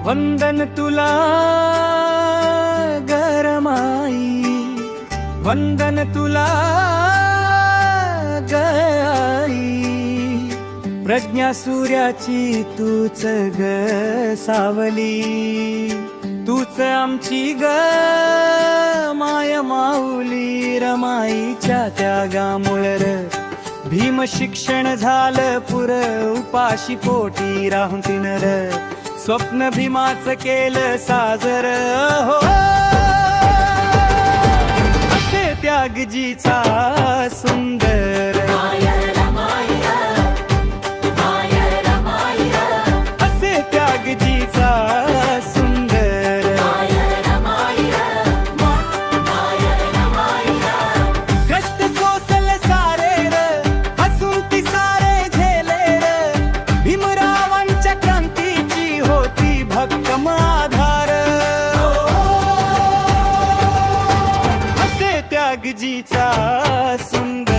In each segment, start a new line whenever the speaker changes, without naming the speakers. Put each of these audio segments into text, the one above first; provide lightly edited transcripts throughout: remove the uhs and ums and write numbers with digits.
वंदन तुला गरमाई, वंदन तुला गई, प्रज्ञा सूर्याची तूच ग सावली, तूच आमची ग माय माऊली. रमाईच्या त्यागामुळे भीम शिक्षण झालं पुर, उपाशी पोटी राहून तिनर स्वप्न भीमाचं केलं साजर. हो असे त्यागजीचा सुंदर, असे त्यागजीचा सुंदर, कष्ट सोसल सारे र, हसून ती सारे झेले र, भीमरावांच्या क्रांतीची होती भक्कम आधार. असे त्यागजीचा सुंदर,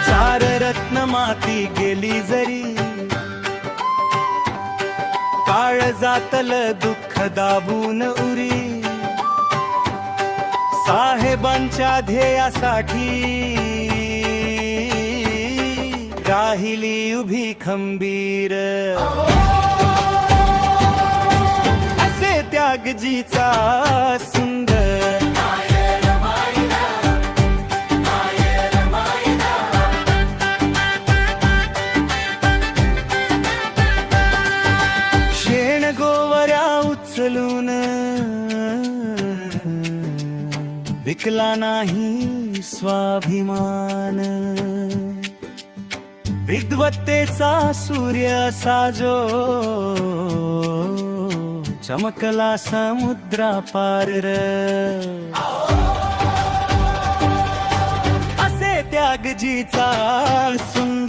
चार रत्न माती गेली जरी, काळ जातलं दुःख दाबून उरी, साहेबांच्या ध्येयासाठी राहिली उभी खंबीर. असे त्यागजीचा सुंदर, शेण गोवऱ्या उचलून विकला नाही स्वाभिमान, विद्वत्तेचा सूर्य साजो चमकला समुद्रा पार. असे त्यागजीचा सुंदर,